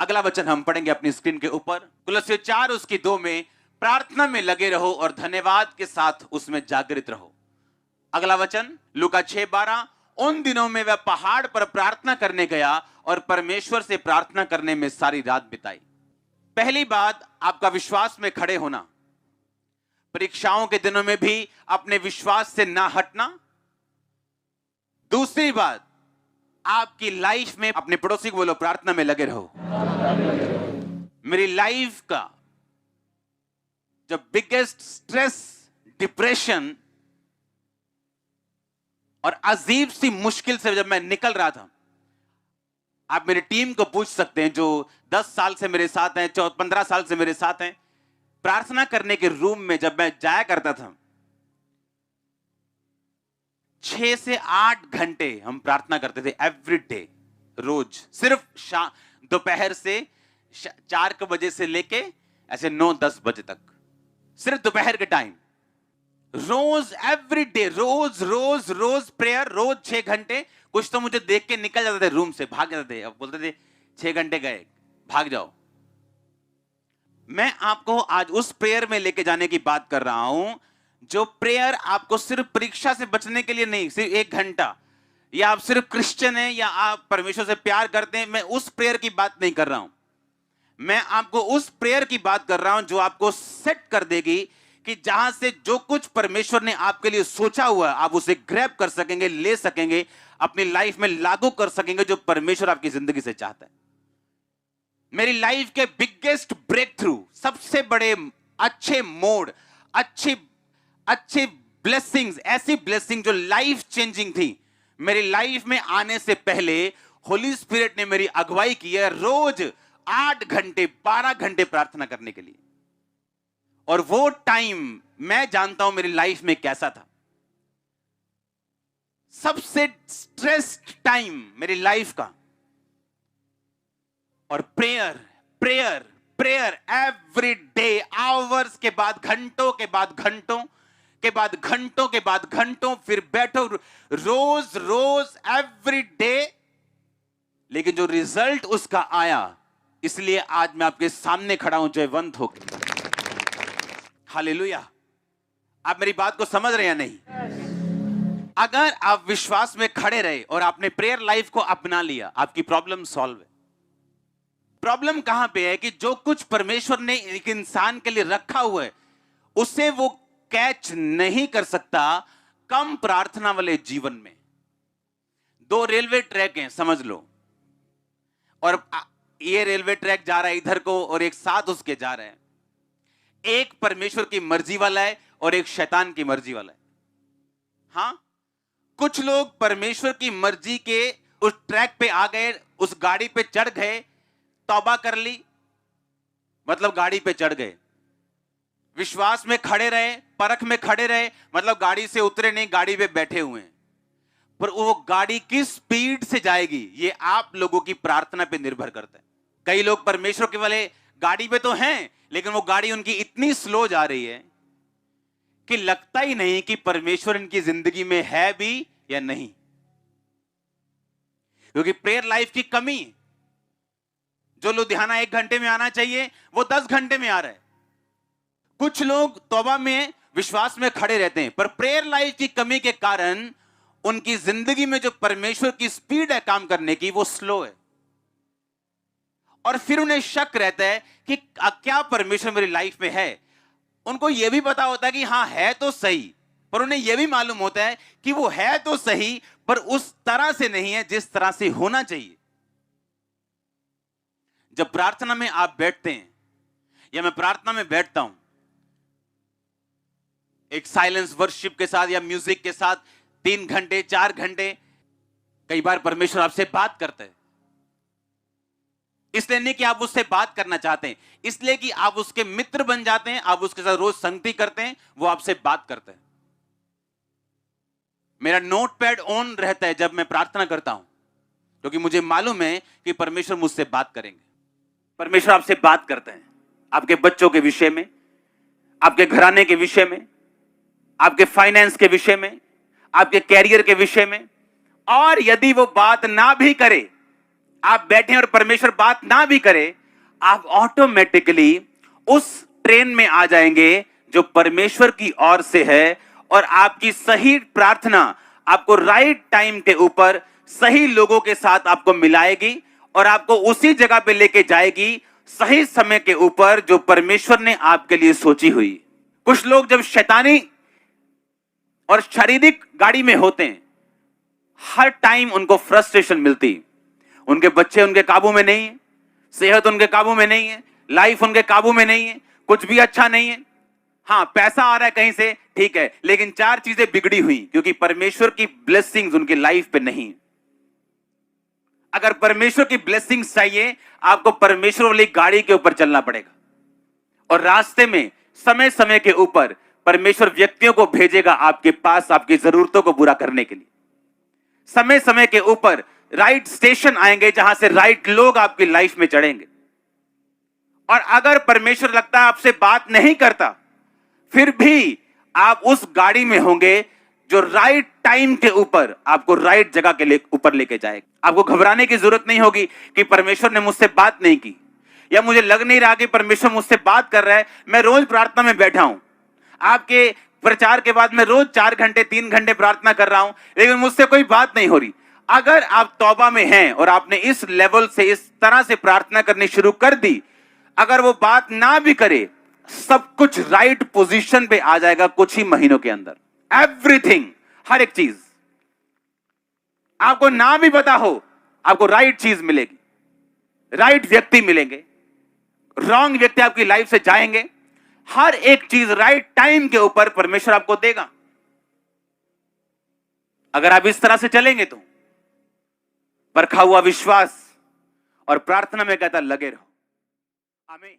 अगला वचन हम पढ़ेंगे अपनी स्क्रीन के ऊपर। कुलस्सियों 4 उसकी 2 में प्रार्थना में लगे रहो और धन्यवाद के साथ उसमें जागृत रहो। अगला वचन लूका 6:12, उन दिनों में वह पहाड़ पर प्रार्थना करने गया और परमेश्वर से प्रार्थना करने में सारी रात बिताई। पहली बात, आपका विश्वास में खड़े होना। परीक्षाओं के दिनों में भी अपने विश्वास से ना हटना। दूसरी बात, आपकी लाइफ में अपने पड़ोसी को बोलो प्रार्थना में लगे रहो। मेरी लाइफ का जो बिगेस्ट स्ट्रेस, डिप्रेशन और अजीब सी मुश्किल से जब मैं निकल रहा था, आप मेरी टीम को पूछ सकते हैं जो 10 साल से मेरे साथ हैं, 15 साल से मेरे साथ हैं, प्रार्थना करने के रूम में जब मैं जाया करता था 6 से 8 घंटे हम प्रार्थना करते थे एवरी डे, रोज। सिर्फ दोपहर से 4 बजे से लेके ऐसे 9-10 बजे तक, सिर्फ दोपहर के टाइम, रोज एवरी डे, रोज रोज रोज प्रेयर, रोज 6 घंटे। कुछ तो मुझे देख के निकल जाते थे रूम से, भाग जाते थे, अब बोलते थे 6 घंटे गए, भाग जाओ। मैं आपको आज उस प्रेयर में लेके जाने की बात कर रहा हूं जो प्रेयर आपको सिर्फ परीक्षा से बचने के लिए नहीं, सिर्फ 1 घंटा, या आप सिर्फ क्रिश्चियन हैं या आप परमेश्वर से प्यार करते हैं, मैं उस प्रेयर की बात नहीं कर रहा हूं। मैं आपको उस प्रेयर की बात कर रहा हूं जो आपको सेट कर देगी कि जहां से जो कुछ परमेश्वर ने आपके लिए सोचा हुआ है आप उसे ग्रैब कर सकेंगे, ले सकेंगे, अपनी लाइफ में लागू कर सकेंगे जो परमेश्वर आपकी जिंदगी से चाहता है। मेरी लाइफ के बिगेस्ट ब्रेक थ्रू, सबसे बड़े अच्छे मोड, अच्छे ब्लेसिंग्स, ऐसी ब्लेसिंग जो लाइफ चेंजिंग थी, मेरी लाइफ में आने से पहले होली स्पिरिट ने मेरी अगुवाई की है रोज 8 घंटे 12 घंटे प्रार्थना करने के लिए। और वो टाइम मैं जानता हूं मेरी लाइफ में कैसा था। सबसे स्ट्रेस्ड टाइम मेरी लाइफ का। और prayer prayer prayer every day, hours के बाद घंटों के बाद घंटों के बाद घंटों के बाद घंटों, फिर बैठो रोज रोज एवरी डे। लेकिन जो रिजल्ट उसका आया, इसलिए आज मैं आपके सामने खड़ा हूं जयवंत होकर। हालेलुया। आप मेरी बात को समझ रहे हैं या नहीं? अगर आप विश्वास में खड़े रहे और आपने प्रेयर लाइफ को अपना लिया, आपकी प्रॉब्लम सॉल्व है। प्रॉब्लम कहां पे है कि जो कुछ परमेश्वर ने एक इंसान के लिए रखा हुआ है उसे वो कैच नहीं कर सकता कम प्रार्थना वाले जीवन में। 2 रेलवे ट्रैक हैं, समझ लो, और ये रेलवे ट्रैक जा रहा है इधर को और एक साथ उसके जा रहा है। एक परमेश्वर की मर्जी वाला है और एक शैतान की मर्जी वाला है। हां, कुछ लोग परमेश्वर की मर्जी के उस ट्रैक पे आ गए, उस गाड़ी पे चढ़ गए, तौबा कर ली, मतलब गाड़ी पे चढ़ गए। विश्वास में खड़े रहे, परख में खड़े रहे, मतलब गाड़ी से उतरे नहीं, गाड़ी पे बैठे हुए हैं। पर वो गाड़ी किस स्पीड से जाएगी ये आप लोगों की प्रार्थना पे निर्भर करता है। कई लोग परमेश्वर के वाले गाड़ी पे तो हैं, लेकिन वो गाड़ी उनकी इतनी स्लो जा रही है कि लगता ही नहीं कि परमेश्वर इनकी जिंदगी में है भी या नहीं, क्योंकि प्रेयर लाइफ की कमी। जो लुधियाना 1 घंटे में आना चाहिए वो 10 घंटे में आ रहा है। कुछ लोग तौबा में, विश्वास में खड़े रहते हैं, पर प्रेयर लाइफ की कमी के कारण उनकी जिंदगी में जो परमेश्वर की स्पीड है काम करने की वो स्लो है। और फिर उन्हें शक रहता है कि क्या परमेश्वर मेरी लाइफ में है। उनको यह भी पता होता है कि हां है तो सही, पर उन्हें यह भी मालूम होता है कि वो है तो सही पर उस तरह से नहीं है जिस तरह से होना चाहिए। जब प्रार्थना में आप बैठते हैं या मैं प्रार्थना में बैठता हूं, एक साइलेंस वर्शिप के साथ या म्यूजिक के साथ 3 घंटे 4 घंटे, कई बार परमेश्वर आपसे बात करता है। इसलिए नहीं कि आप उससे बात करना चाहते हैं, इसलिए कि आप उसके मित्र बन जाते हैं, आप उसके साथ रोज संगति करते हैं, वो आपसे बात करते हैं। मेरा नोटपैड ऑन रहता है जब मैं प्रार्थना करता हूं, क्योंकि मुझे मालूम है कि परमेश्वर मुझसे बात करेंगे। परमेश्वर आपसे बात करते हैं, आपके बच्चों के विषय में, आपके घराने के विषय में, आपके फाइनेंस के विषय में, आपके कैरियर के विषय में। और यदि वो बात ना भी करे, आप बैठे और परमेश्वर बात ना भी करे, आप ऑटोमेटिकली उस ट्रेन में आ जाएंगे जो परमेश्वर की ओर से है, और आपकी सही प्रार्थना आपको राइट टाइम के ऊपर सही लोगों के साथ आपको मिलाएगी और आपको उसी जगह पे लेके जाएगी सही समय के ऊपर जो परमेश्वर ने आपके लिए सोची हुई। कुछ लोग जब शैतानी और शारीरिक गाड़ी में होते हैं, हर टाइम उनको फ्रस्ट्रेशन मिलती, उनके बच्चे उनके काबू में नहीं है, सेहत उनके काबू में नहीं है, लाइफ उनके काबू में नहीं है, कुछ भी अच्छा नहीं है। हाँ, पैसा आ रहा है कहीं से, ठीक है, लेकिन चार चीजें बिगड़ी हुई क्योंकि परमेश्वर की ब्लेसिंग्स उनकी लाइफ पे नहीं। अगर परमेश्वर की ब्लेसिंग्स चाहिए, आपको परमेश्वर वाली गाड़ी के ऊपर चलना पड़ेगा, और रास्ते में समय समय के ऊपर परमेश्वर व्यक्तियों को भेजेगा आपके पास आपकी जरूरतों को पूरा करने के लिए। समय समय के ऊपर राइट स्टेशन आएंगे जहां से राइट लोग आपकी लाइफ में चढ़ेंगे। और अगर परमेश्वर लगता है आपसे बात नहीं करता, फिर भी आप उस गाड़ी में होंगे जो राइट टाइम के ऊपर आपको राइट जगह के ऊपर लेके जाएगा। आपको घबराने की जरूरत नहीं होगी कि परमेश्वर ने मुझसे बात नहीं की, या मुझे लग नहीं रहा कि परमेश्वर मुझसे बात कर रहा है। मैं रोज प्रार्थना में बैठा हूं, आपके प्रचार के बाद मैं रोज 4 घंटे 3 घंटे प्रार्थना कर रहा हूं, लेकिन मुझसे कोई बात नहीं हो रही। अगर आप तौबा में हैं और आपने इस लेवल से इस तरह से प्रार्थना करनी शुरू कर दी, अगर वो बात ना भी करे, सब कुछ राइट पोजीशन पे आ जाएगा कुछ ही महीनों के अंदर। एवरीथिंग, हर एक चीज आपको ना भी पता हो, आपको राइट चीज मिलेगी, राइट व्यक्ति मिलेंगे, रॉन्ग व्यक्ति आपकी लाइफ से जाएंगे। हर एक चीज राइट टाइम के ऊपर परमेश्वर आपको देगा। अगर आप इस तरह से चलेंगे तो परखा हुआ विश्वास और प्रार्थना में कहता लगे रहो। आमीन।